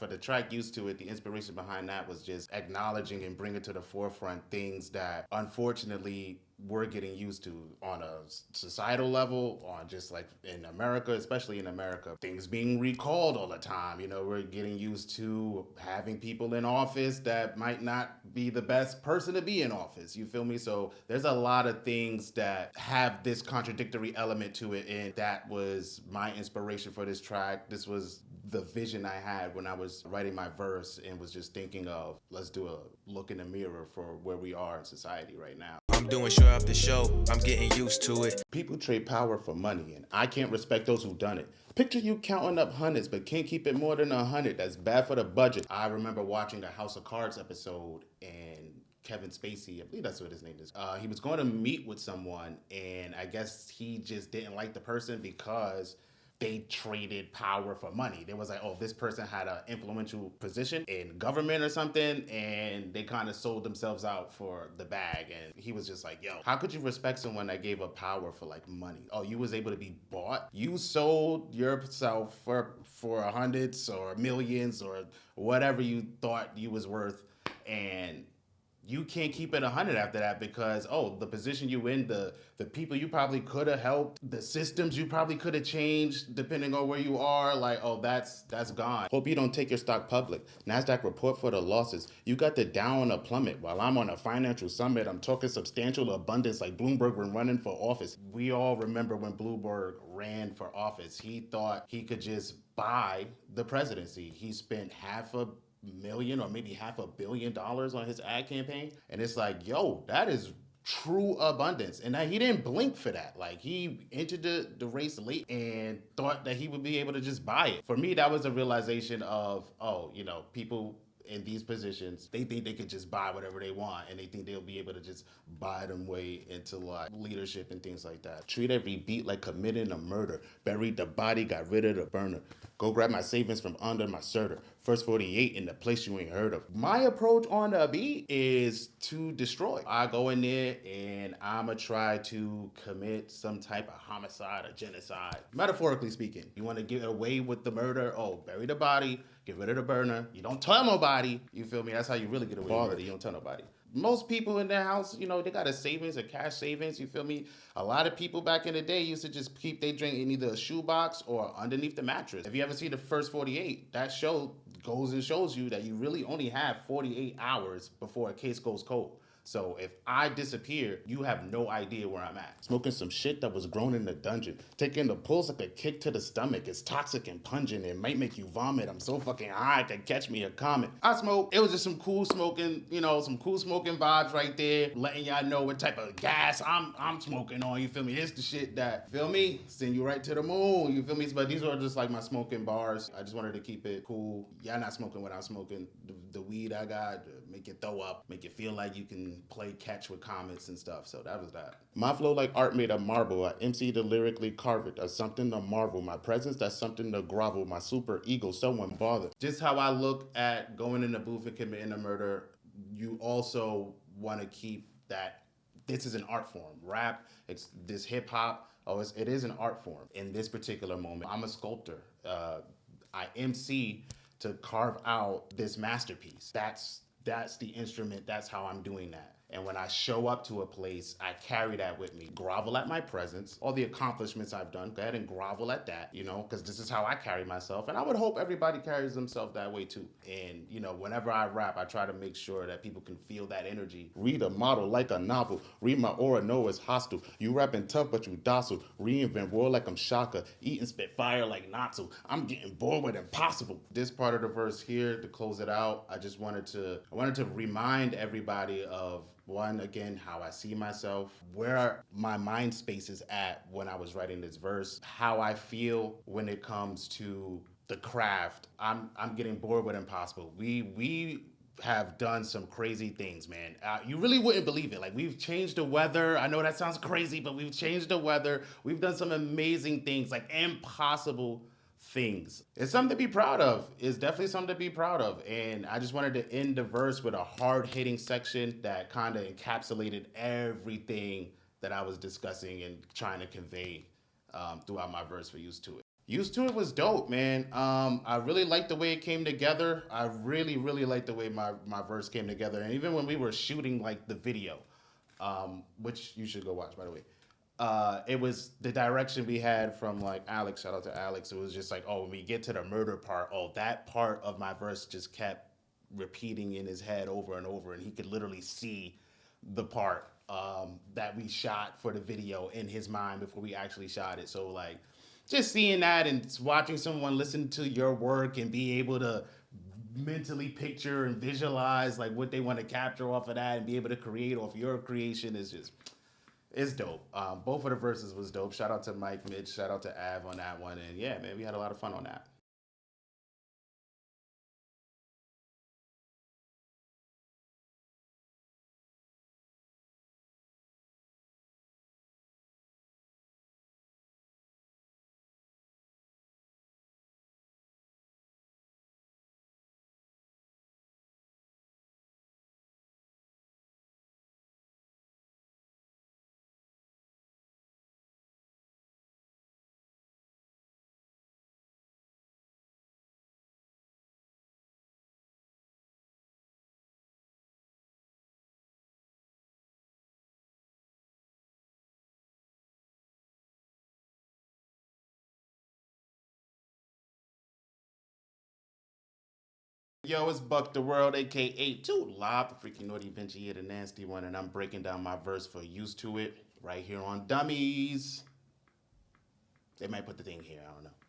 For the track Used to It, the inspiration behind that was just acknowledging and bringing to the forefront things that unfortunately we're getting used to on a societal level, on just like in America, especially in America, things being recalled all the time. You know, we're getting used to having people in office that might not be the best person to be in office. You feel me? So there's a lot of things that have this contradictory element to it, and that was my inspiration for this track. This was the vision I had when I was writing my verse and was just thinking of, let's do a look in the mirror for where we are in society right now. I'm doing show after show, I'm getting used to it. People trade power for money, and I can't respect those who done it. Picture you counting up hundreds, but can't keep it more than 100. That's bad for the budget. I remember watching the House of Cards episode, and Kevin Spacey, I believe that's what his name is. He was going to meet with someone, and I guess he just didn't like the person because they traded power for money. They was like, oh, this person had an influential position in government or something, and they kind of sold themselves out for the bag. And he was just like, yo, how could you respect someone that gave up power for like money? Oh, you was able to be bought? You sold yourself for hundreds or millions or whatever you thought you was worth, and you can't keep it 100 after that because, oh, the position you in, the people you probably could have helped, the systems you probably could have changed depending on where you are, like, oh, that's gone. Hope you don't take your stock public. NASDAQ report for the losses. You got the Dow on a plummet. While I'm on a financial summit, I'm talking substantial abundance like Bloomberg when running for office. We all remember when Bloomberg ran for office. He thought he could just buy the presidency. He spent $500,000 or maybe $500 million on his ad campaign. And it's like, yo, that is true abundance. And he didn't blink for that. Like, he entered the race late and thought that he would be able to just buy it. For me, that was a realization of, oh, you know, people in these positions, they think they could just buy whatever they want, and they think they'll be able to just buy them way into like leadership and things like that. Treat every beat like committing a murder. Buried the body, got rid of the burner. Go grab my savings from under my serter. First 48 in the place you ain't heard of. My approach on the beat is to destroy. I go in there and I'ma try to commit some type of homicide or genocide. Metaphorically speaking, you want to get away with the murder? Oh, bury the body, get rid of the burner. You don't tell nobody. You feel me? That's how you really get away with it. You don't tell nobody. Most people in their house, you know, they got a savings, a cash savings, you feel me? A lot of people back in the day used to just keep their drink in either a shoebox or underneath the mattress. If you ever see the first 48, that show goes and shows you that you really only have 48 hours before a case goes cold. So if I disappear, you have no idea where I'm at. Smoking some shit that was grown in the dungeon. Taking the pulls like a kick to the stomach. It's toxic and pungent. It might make you vomit. I'm so fucking high, I could catch me a comet. I smoke. It was just some cool smoking, you know, some cool smoking vibes right there. Letting y'all know what type of gas I'm smoking on. You feel me? It's the shit that, feel me? Send you right to the moon. You feel me? But these are just like my smoking bars. I just wanted to keep it cool. Y'all not smoking what I'm smoking. The weed I got, make you throw up, make you feel like you can play catch with comments and stuff. So that was that. My flow like art made of marble. I MC to lyrically carve it. That's something to marvel. My presence, that's something to grovel. My super ego, someone bother. Just how I look at going in the booth and committing a murder, you also want to keep that. This is an art form. Rap, it's this hip hop. Oh, it is an art form. In this particular moment, I'm a sculptor. I MC to carve out this masterpiece. That's the instrument. That's how I'm doing that. And when I show up to a place, I carry that with me. Grovel at my presence. All the accomplishments I've done, go ahead and grovel at that, you know, because this is how I carry myself. And I would hope everybody carries themselves that way too. And, you know, whenever I rap, I try to make sure that people can feel that energy. Read a model like a novel. Read my aura, know it's hostile. You rapping tough, but you docile. Reinvent world like I'm Shaka. Eat and spit fire like Natsu. I'm getting bored with impossible. This part of the verse here, to close it out, I wanted to remind everybody of, one, again, how I see myself, where my mind space is at when I was writing this verse, how I feel when it comes to the craft. I'm getting bored with impossible. We have done some crazy things, man. You really wouldn't believe it. Like, we've changed the weather. I know that sounds crazy, but we've changed the weather. We've done some amazing things, like impossible things. It's something to be proud of. It's definitely something to be proud of. And I just wanted to end the verse with a hard-hitting section that kind of encapsulated everything that I was discussing and trying to convey throughout my verse for Used to It. Used to It was dope, man. I really liked the way it came together. I really, really liked the way my verse came together. And even when we were shooting like the video, which you should go watch by the way, it was the direction we had from like Alex. Shout out to Alex. It was just like, oh, when we get to the murder part, oh, that part of my verse just kept repeating in his head over and over, and he could literally see the part that we shot for the video in his mind before we actually shot it. So like, just seeing that and watching someone listen to your work and be able to mentally picture and visualize like what they want to capture off of that and be able to create off your creation is just it's dope. Both of the verses was dope. Shout out to Mike, Mitch. Shout out to Av on that one. And yeah, man, we had a lot of fun on that. Yo, it's BukDaWorld, aka Too Live, the freaking naughty Venture here, the nasty one, and I'm breaking down my verse for Used to It right here on Dummies. They might put the thing here, I don't know.